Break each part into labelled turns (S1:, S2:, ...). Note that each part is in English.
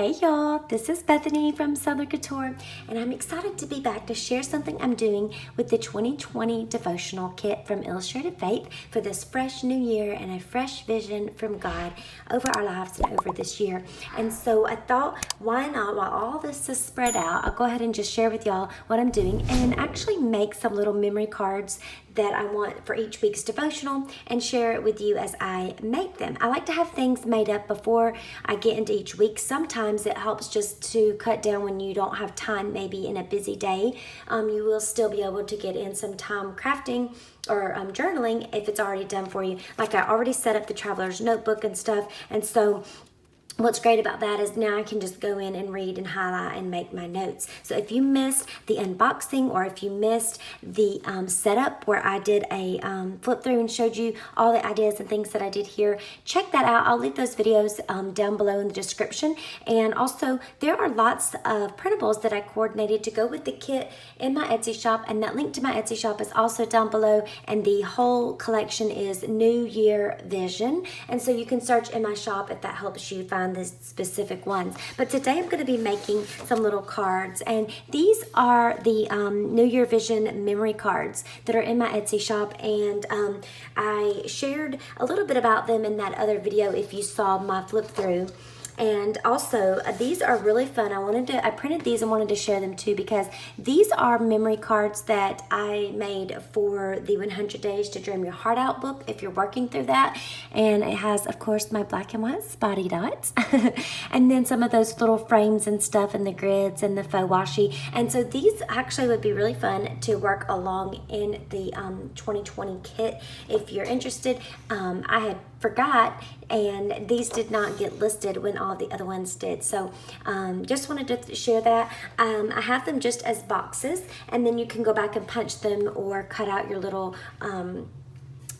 S1: Hey y'all, this is Bethany from Southern Couture, and I'm excited to be back to share something I'm doing with the 2020 devotional kit from Illustrated Faith for this fresh new year and a fresh vision from God over our lives and over this year. And so I thought, why not, while all this is spread out, I'll go ahead and just share with y'all what I'm doing and actually make some little memory cards that I want for each week's devotional and share it with you as I make them. I like to have things made up before I get into each week. Sometimes it helps just to cut down when you don't have time, maybe in a busy day. You will still be able to get in some time crafting or journaling if it's already done for you. Like I already set up the traveler's notebook and stuff, and so what's great about that is now I can just go in and read and highlight and make my notes. So if you missed the unboxing or if you missed the setup where I did a flip through and showed you all the ideas and things that I did here, check that out. I'll leave those videos down below in the description. And also there are lots of printables that I coordinated to go with the kit in my Etsy shop, and that link to my Etsy shop is also down below, and the whole collection is New Year Vision, and so you can search in my shop if that helps you find the specific ones. But today I'm going to be making some little cards, and these are the New Year Vision memory cards that are in my Etsy shop, and I shared a little bit about them in that other video if you saw my flip through. And also these are really fun. I printed these and wanted to share them too, because these are memory cards that I made for the 100 Days to Dream Your Heart Out book if you're working through that. And it has, of course, my black and white spotty dots and then some of those little frames and stuff and the grids and the faux washi. And so these actually would be really fun to work along in the 2020 kit if you're interested. I had forgot, and these did not get listed when all the other ones did, so just wanted to share that. I have them just as boxes, and then you can go back and punch them or cut out your little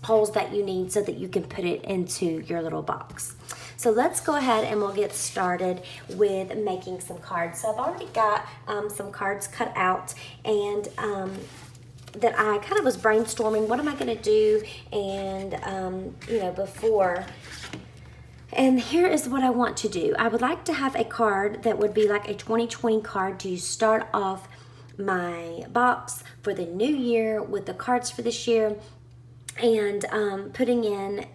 S1: holes that you need so that you can put it into your little box. So let's go ahead and we'll get started with making some cards. So I've already got some cards cut out, and that I kind of was brainstorming, what am I going to do, and before. And here is what I want to do. I would like to have a card that would be like a 2020 card to start off my box for the new year with the cards for this year, and putting in,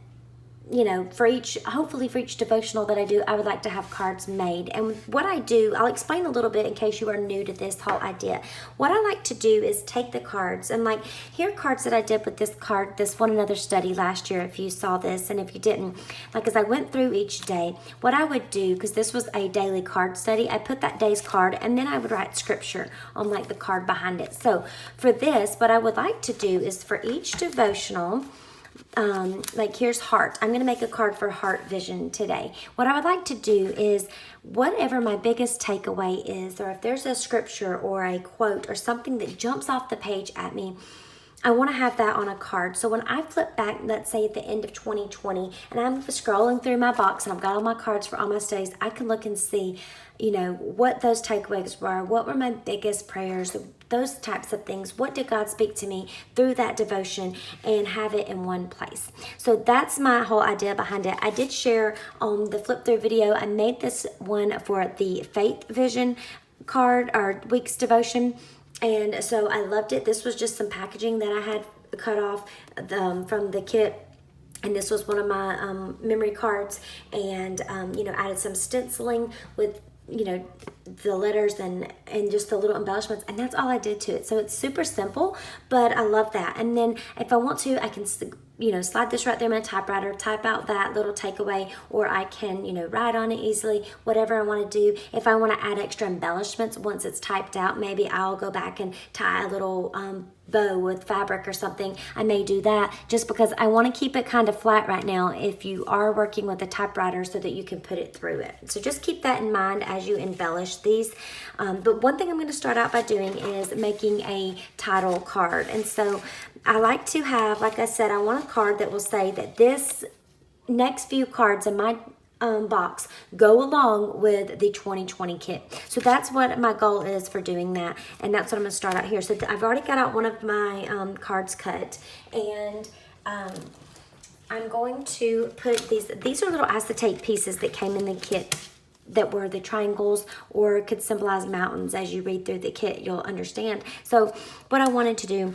S1: hopefully for each devotional that I do, I would like to have cards made. And what I do, I'll explain a little bit in case you are new to this whole idea. What I like to do is take the cards, and like, here are cards that I did with this card, this One Another study last year, if you saw this, and if you didn't, like as I went through each day, what I would do, because this was a daily card study, I put that day's card, and then I would write scripture on like the card behind it. So for this, what I would like to do is for each devotional, like here's heart. I'm going to make a card for heart vision today. What I would like to do is whatever my biggest takeaway is, or if there's a scripture or a quote or something that jumps off the page at me, I want to have that on a card. So when I flip back, let's say at the end of 2020, and I'm scrolling through my box and I've got all my cards for all my studies, I can look and see, what those takeaways were, what were my biggest prayers, those types of things. What did God speak to me through that devotion, and have it in one place. So that's my whole idea behind it. I did share on the flip through video, I made this one for the Faith Vision card or week's devotion. And so I loved it. This was just some packaging that I had cut off from the kit. And this was one of my memory cards, and added some stenciling with the letters and just the little embellishments, and that's all I did to it. So it's super simple, but I love that. And then if I want to, I can slide this right there in my typewriter, type out that little takeaway, or I can write on it easily, whatever I want to do. If I want to add extra embellishments once it's typed out, maybe I'll go back and tie a little bow with fabric or something. I may do that, just because I want to keep it kind of flat right now if you are working with a typewriter, so that you can put it through it. So just keep that in mind as you embellish these. But one thing I'm going to start out by doing is making a title card. And so I like to have, like I said, I want a card that will say that this next few cards in my box go along with the 2020 kit. So that's what my goal is for doing that, and that's what I'm going to start out here. So I've already got out one of my cards cut, and I'm going to put these are little acetate pieces that came in the kit that were the triangles or could symbolize mountains. As you read through the kit, you'll understand. So what I wanted to do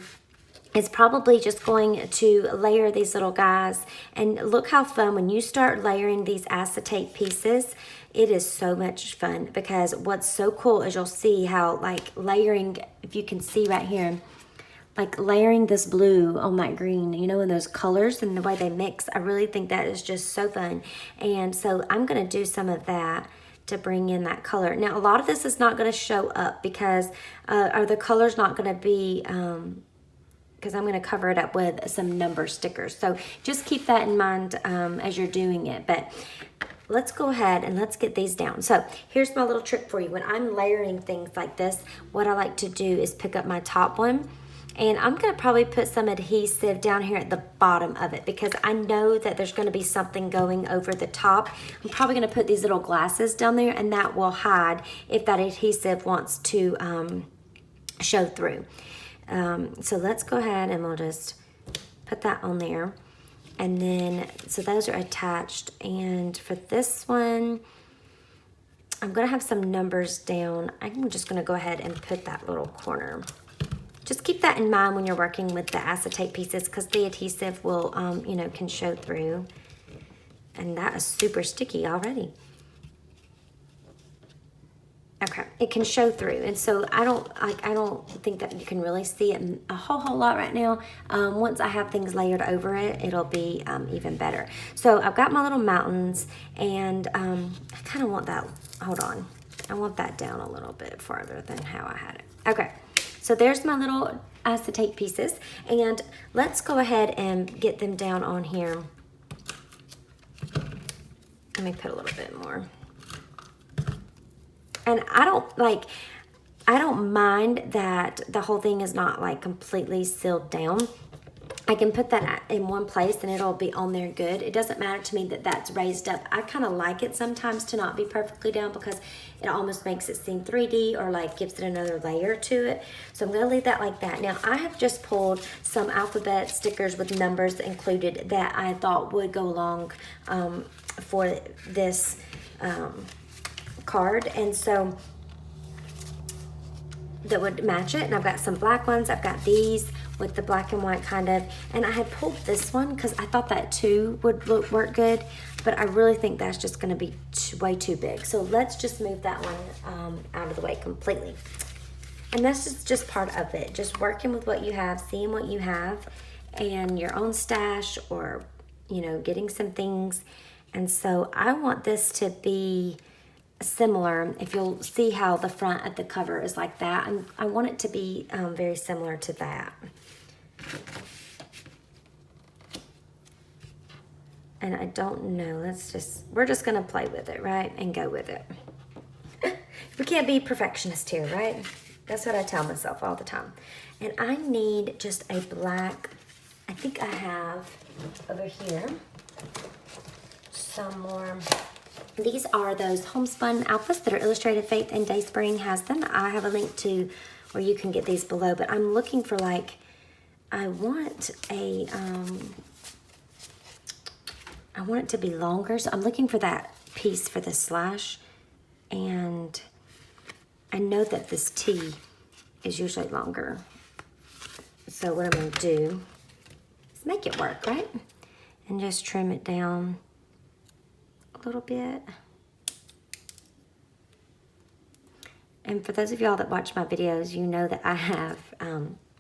S1: is probably just going to layer these little guys. And look how fun when you start layering these acetate pieces. It is so much fun, because what's so cool is you'll see how like layering, if you can see right here, like layering this blue on that green, you know, and those colors and the way they mix. I really think that is just so fun. And so I'm gonna do some of that to bring in that color. Now, a lot of this is not gonna show up because, or the color's not gonna be, because I'm going to cover it up with some number stickers. So just keep that in mind as you're doing it. But let's go ahead and let's get these down. So here's my little trick for you. When I'm layering things like this, what I like to do is pick up my top one, and I'm going to probably put some adhesive down here at the bottom of it, because I know that there's going to be something going over the top. I'm probably going to put these little glasses down there, and that will hide if that adhesive wants to show through. So let's go ahead and we'll just put that on there. And then, so those are attached. And for this one, I'm going to have some numbers down. I'm just going to go ahead and put that little corner. Just keep that in mind when you're working with the acetate pieces, because the adhesive will, you know, can show through. And that is super sticky already. Okay, it can show through, and so I don't think that you can really see it a whole lot right now. Once I have things layered over it, it'll be even better. So I've got my little mountains, and I kind of want that. Hold on, I want that down a little bit farther than how I had it. Okay, so there's my little acetate pieces, and let's go ahead and get them down on here. Let me put a little bit more. And I don't mind that the whole thing is not like completely sealed down. I can put that in one place and it'll be on there good. It doesn't matter to me that that's raised up. I kind of like it sometimes to not be perfectly down, because it almost makes it seem 3D, or like gives it another layer to it. So I'm going to leave that like that. Now I have just pulled some alphabet stickers with numbers included that I thought would go along for this card, and so that would match it. And I've got some black ones. I've got these with the black and white kind of, and I had pulled this one because I thought that too would work good, but I really think that's just going to be way too big. So let's just move that one out of the way completely. And that's just part of it, just working with what you have, seeing what you have and your own stash, or you know, getting some things. And so I want this to be similar. If you'll see how the front of the cover is like that, and I want it to be very similar to that. And I don't know, we're just gonna play with it, right? And go with it. We can't be perfectionist here, right? That's what I tell myself all the time. And I need just a black, I think I have over here some more. These are those homespun alphas that are Illustrated Faith, and DaySpring has them. I have a link to where you can get these below, but I'm looking for like, I want a, I want it to be longer. So I'm looking for that piece for the slash, and I know that this T is usually longer. So what I'm gonna do is make it work, right? And just trim it down little bit. And for those of y'all that watch my videos, you know that I have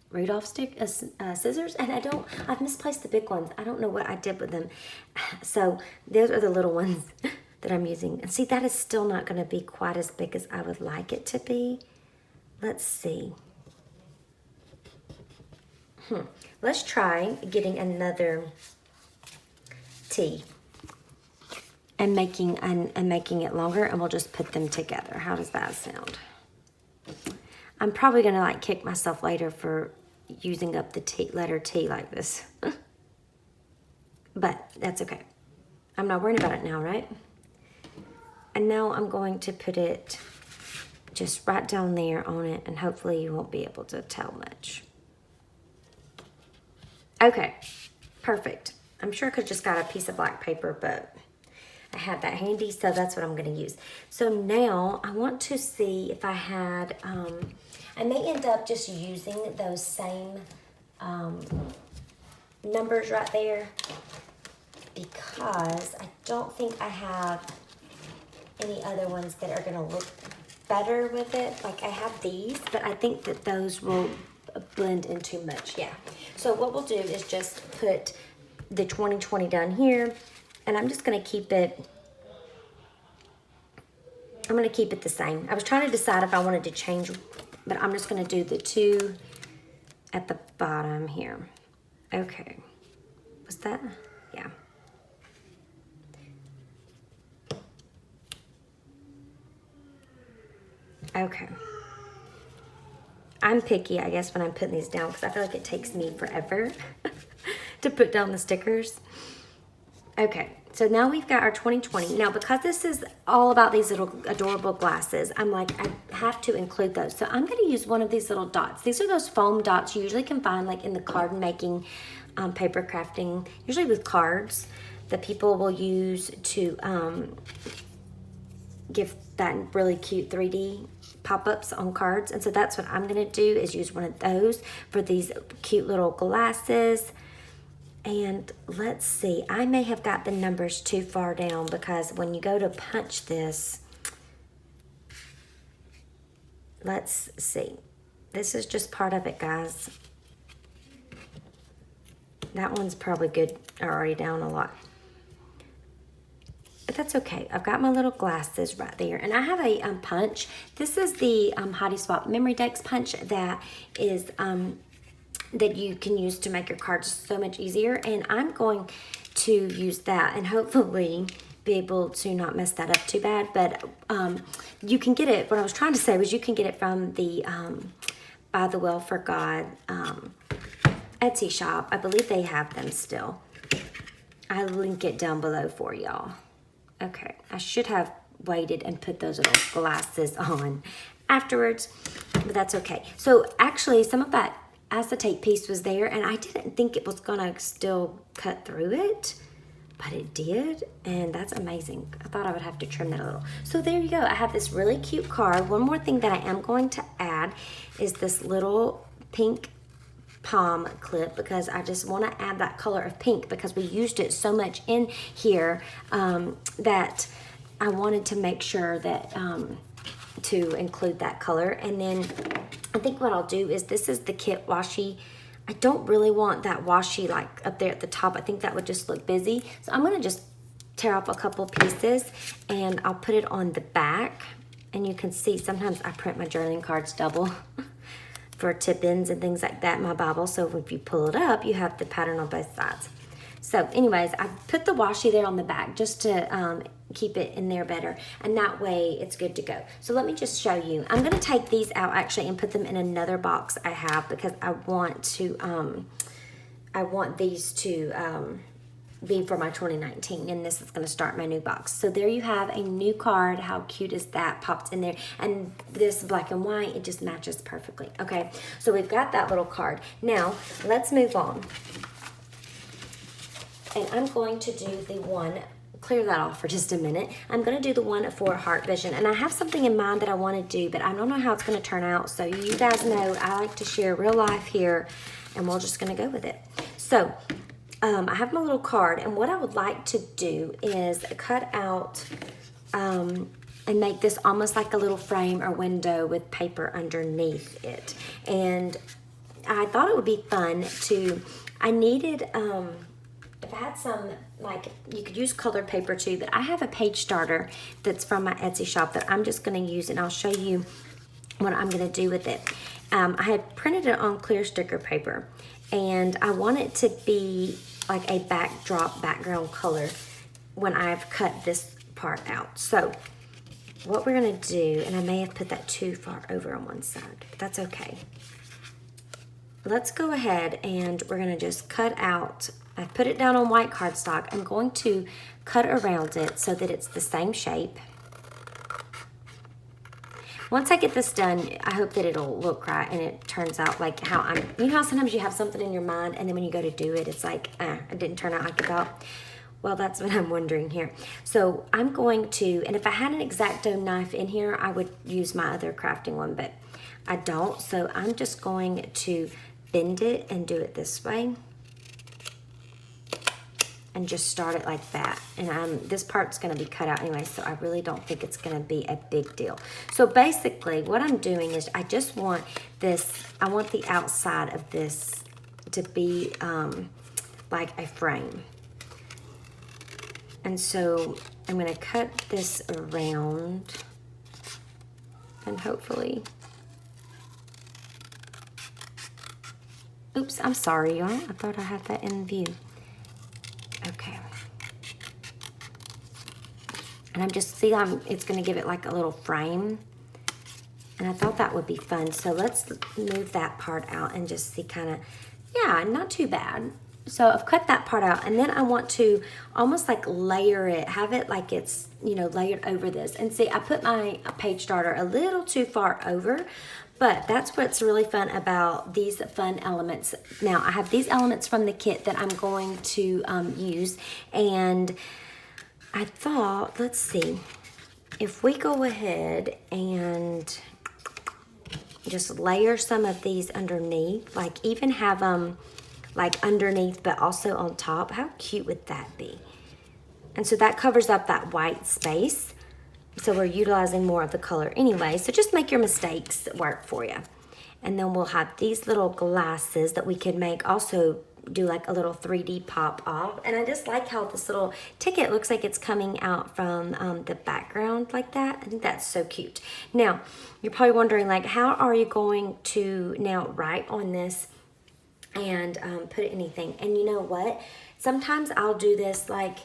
S1: Rudolph scissors, and I've misplaced the big ones. I don't know what I did with them. So those are the little ones that I'm using. And see, that is still not going to be quite as big as I would like it to be. Let's see. Let's try getting another T. And making it longer, and we'll just put them together. How does that sound? I'm probably gonna like kick myself later for using up the letter T like this. But that's okay. I'm not worried about it now, right? And now I'm going to put it just right down there on it, and hopefully you won't be able to tell much. Okay, perfect. I'm sure I could just got a piece of black paper, but I had that handy, so that's what I'm going to use. So now I want to see if I had, I may end up just using those same numbers right there, because I don't think I have any other ones that are going to look better with it. Like I have these, but I think that those will blend in too much. Yeah. So what we'll do is just put the 2020 down here, and I'm just going to keep it, I'm going to keep it the same. I was trying to decide if I wanted to change, but I'm just going to do the 2 at the bottom here. Okay. Was that? Yeah. Okay. I'm picky, I guess, when I'm putting these down, because I feel like it takes me forever to put down the stickers. Okay, so now we've got our 2020. Now, because this is all about these little adorable glasses, I'm like, I have to include those. So I'm going to use one of these little dots. These are those foam dots you usually can find like in the card making, paper crafting, usually with cards, that people will use to give that really cute 3D pop-ups on cards. And so that's what I'm going to do, is use one of those for these cute little glasses. And let's see, I may have got the numbers too far down, because when you go to punch this, let's see, this is just part of it, guys. That one's probably good, already down a lot. But that's okay. I've got my little glasses right there. And I have a punch. This is the Heidi Swap Memory Decks punch that is that you can use to make your cards so much easier. And I'm going to use that and hopefully be able to not mess that up too bad. But you can get it, what I was trying to say was you can get it from the By the Well for God Etsy shop. I believe they have them still. I'll link it down below for y'all. Okay, I should have waited and put those little glasses on afterwards, but that's okay. So actually, some of that acetate piece was there, and I didn't think it was gonna still cut through it, but it did, and that's amazing. I thought I would have to trim that a little. So there you go. I have this really cute card. One more thing that I am going to add is this little pink palm clip, because I just want to add that color of pink, because we used it so much in here that I wanted to make sure that to include that color. And then I think what I'll do is, this is the kit washi. I don't really want that washi like up there at the top. I think that would just look busy. So I'm going to just tear off a couple pieces and I'll put it on the back. And you can see sometimes I print my journaling cards double for tip-ins and things like that in my Bible. So if you pull it up, you have the pattern on both sides. So anyways, I put the washi there on the back just to keep it in there better, and that way it's good to go. So let me just show you. I'm going to take these out actually and put them in another box I have, because I want these to be for my 2019, and this is going to start my new box. So there you have a new card. How cute is that? Popped in there, and this black and white, it just matches perfectly. Okay, so we've got that little card. Now let's move on, and I'm going to do the one, clear that off for just a minute. I'm going to do the one for Heart Vision, and I have something in mind that I want to do, but I don't know how it's going to turn out. So you guys know I like to share real life here, and we're just going to go with it. So I have my little card, and what I would like to do is cut out and make this almost like a little frame or window with paper underneath it. And I thought it would be fun to, I needed, if I had some, like, you could use colored paper too, but I have a page starter that's from my Etsy shop that I'm just going to use, and I'll show you what I'm going to do with it. I had printed it on clear sticker paper, and I want it to be like a background color when I've cut this part out. So what we're going to do, and I may have put that too far over on one side, but that's okay. Let's go ahead and we're going to just cut out. I put it down on white cardstock. I'm going to cut around it so that it's the same shape. Once I get this done, I hope that it'll look right and it turns out like how I'm, you know how sometimes you have something in your mind and then when you go to do it, it's like, it didn't turn out like you thought. Well, that's what I'm wondering here. So I'm going to, and if I had an X-Acto knife in here, I would use my other crafting one, but I don't. So I'm just going to bend it and do it this way. And just start it like that. And this part's gonna be cut out anyway, so I really don't think it's gonna be a big deal. So basically what I'm doing is I just want this, I want the outside of this to be like a frame. And so I'm gonna cut this around and hopefully, oops, I'm sorry y'all, I thought I had that in view. Okay. And I'm just, see, it's gonna give it like a little frame. And I thought that would be fun. So let's move that part out and just see kind of, yeah, not too bad. So I've cut that part out, and then I want to almost like layer it, have it like it's, you know, layered over this. And see, I put my page starter a little too far over, but that's what's really fun about these fun elements. Now, I have these elements from the kit that I'm going to use, and I thought, let's see, if we go ahead and just layer some of these underneath, like even have them like underneath but also on top, how cute would that be? And so that covers up that white space. So we're utilizing more of the color anyway. So just make your mistakes work for you. And then we'll have these little glasses that we could make, also do like a little 3D pop off. And I just like how this little ticket looks like it's coming out from the background like that. I think that's so cute. Now, you're probably wondering like, how are you going to now write on this and put anything? And you know what? Sometimes I'll do this like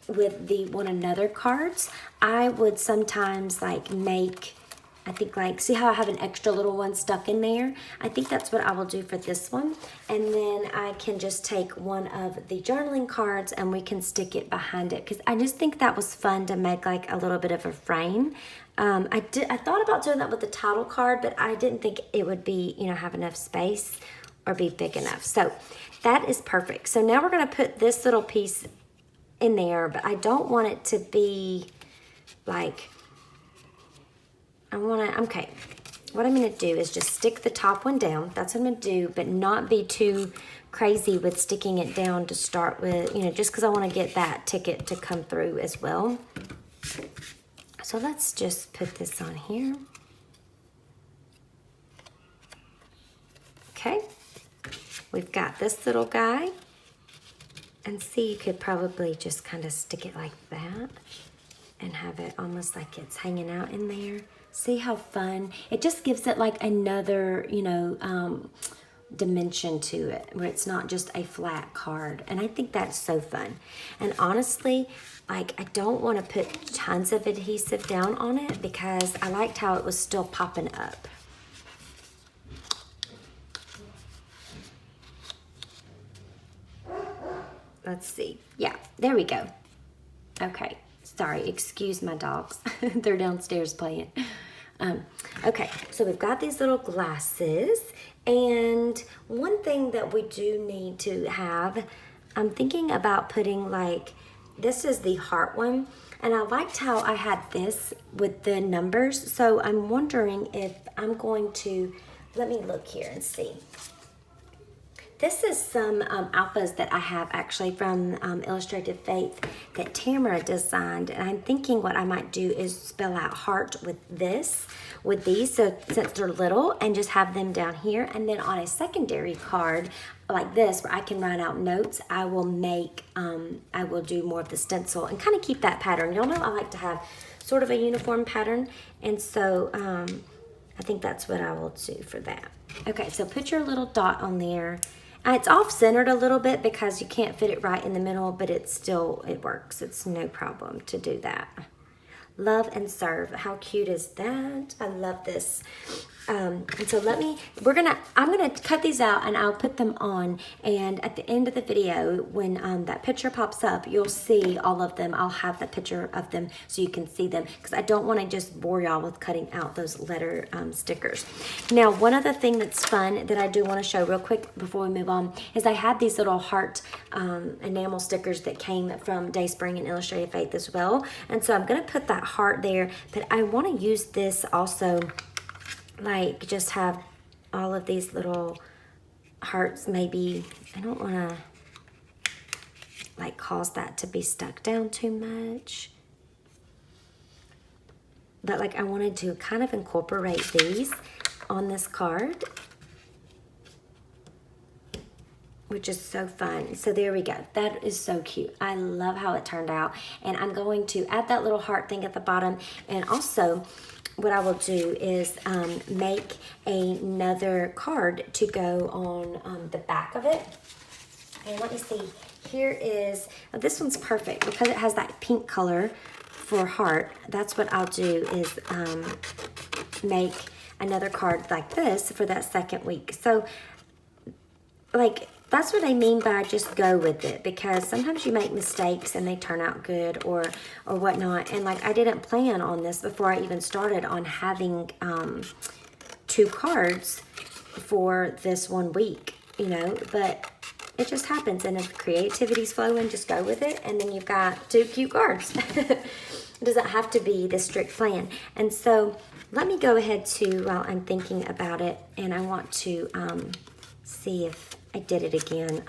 S1: with the one another cards. I would sometimes like make, I think like, see how I have an extra little one stuck in there? I think that's what I will do for this one. And then I can just take one of the journaling cards and we can stick it behind it, because I just think that was fun to make like a little bit of a frame. I thought about doing that with the title card, but I didn't think it would be, you know, have enough space or be big enough. So that is perfect. So now we're gonna put this little piece in there, but I don't want it to be like, okay, what I'm gonna do is just stick the top one down. That's what I'm gonna do, but not be too crazy with sticking it down to start with, you know, just because I wanna get that ticket to come through as well. So let's just put this on here. Okay, we've got this little guy. And see, you could probably just kind of stick it like that and have it almost like it's hanging out in there. See how fun? It just gives it like another, you know, dimension to it, where it's not just a flat card. And I think that's so fun. And honestly, like, I don't want to put tons of adhesive down on it because I liked how it was still popping up. Let's see. Yeah, there we go. Okay, sorry, excuse my dogs. They're downstairs playing. Okay, so we've got these little glasses, and one thing that we do need to have, I'm thinking about putting like, this is the heart one, and I liked how I had this with the numbers, so I'm wondering if I'm going to, let me look here and see. This is some alphas that I have actually from Illustrated Faith that Tamara designed, and I'm thinking what I might do is spell out heart with these, so since they're little, and just have them down here, and then on a secondary card like this where I can write out notes, I will make, I will do more of the stencil and kind of keep that pattern. Y'all know I like to have sort of a uniform pattern, and so I think that's what I will do for that. Okay, so put your little dot on there. It's off-centered a little bit because you can't fit it right in the middle, but it works. It's no problem to do that. Love and serve. How cute is that? I love this. And so I'm gonna cut these out and I'll put them on, and at the end of the video, when that picture pops up, you'll see all of them. I'll have the picture of them so you can see them, because I don't want to just bore y'all with cutting out those letter stickers. Now, one other thing that's fun that I do want to show real quick before we move on is I had these little heart enamel stickers that came from DaySpring and Illustrated Faith as well, and so I'm gonna put that heart there, but I want to use this also, like just have all of these little hearts. Maybe I don't want to like cause that to be stuck down too much, but like I wanted to kind of incorporate these on this card, which is so fun. So there we go. That is so cute. I love how it turned out, and I'm going to add that little heart thing at the bottom, and also what I will do is make another card to go on the back of it. And let me see, here is, this one's perfect because it has that pink color for heart. That's what I'll do, is make another card like this for that second week. So like, that's what I mean by just go with it, because sometimes you make mistakes and they turn out good or whatnot. And like, I didn't plan on this before I even started on having 2 cards for this 1 week, you know, but it just happens. And if creativity's flowing, just go with it, and then you've got 2 cute cards. It doesn't have to be this strict plan. And so let me go ahead to, while I'm thinking about it, and I want to see if I did it again.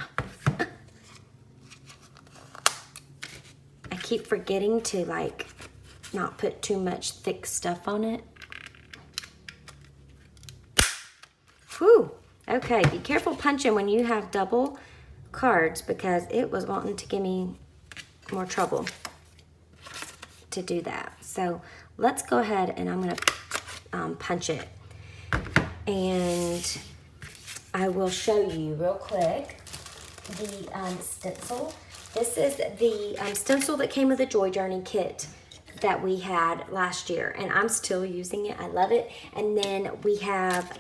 S1: I keep forgetting to like not put too much thick stuff on it. Whew. Okay, be careful punching when you have double cards, because it was wanting to give me more trouble to do that. So let's go ahead and I'm gonna punch it, and I will show you real quick the stencil. This is the stencil that came with the Joy Journey kit that we had last year, and I'm still using it. I love it. And then we have,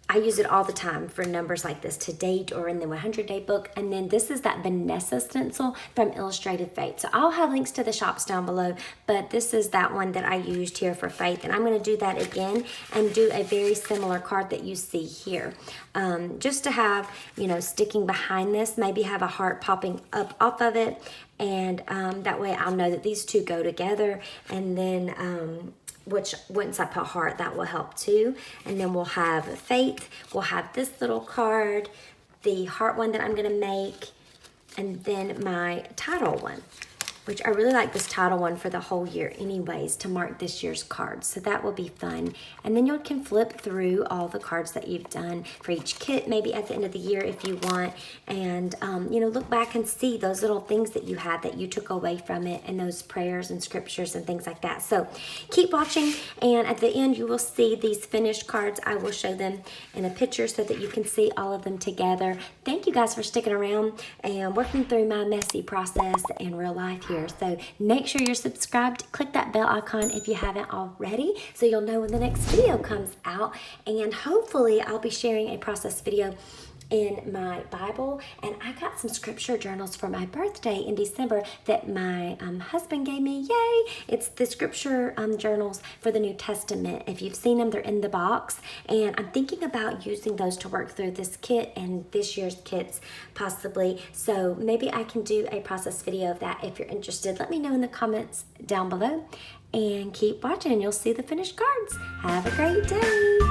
S1: I use it all the time for numbers like this, to date or in the 100-day book. And then this is that Vanessa stencil from Illustrated Faith. So I'll have links to the shops down below, but this is that one that I used here for Faith. And I'm going to do that again and do a very similar card that you see here. Just to have, you know, sticking behind this, maybe have a heart popping up off of it. And that way I'll know that these 2 go together. And then which once I put heart, that will help too. And then we'll have Faith, we'll have this little card, the heart one that I'm gonna make, and then my title one, which I really like this title one for the whole year anyways, to mark this year's cards. So that will be fun. And then you can flip through all the cards that you've done for each kit, maybe at the end of the year if you want, and you know, look back and see those little things that you had that you took away from it, and those prayers and scriptures and things like that. So keep watching, and at the end you will see these finished cards. I will show them in a picture so that you can see all of them together. Thank you guys for sticking around and working through my messy process in real life here. So make sure you're subscribed. Click that bell icon if you haven't already, so you'll know when the next video comes out. And hopefully I'll be sharing a process video in my Bible, and I got some scripture journals for my birthday in December that my husband gave me. Yay! It's the scripture journals for the New Testament. If you've seen them, they're in the box, and I'm thinking about using those to work through this kit and this year's kits possibly. So maybe I can do a process video of that. If you're interested, let me know in the comments down below, and keep watching. You'll see the finished cards. Have a great day.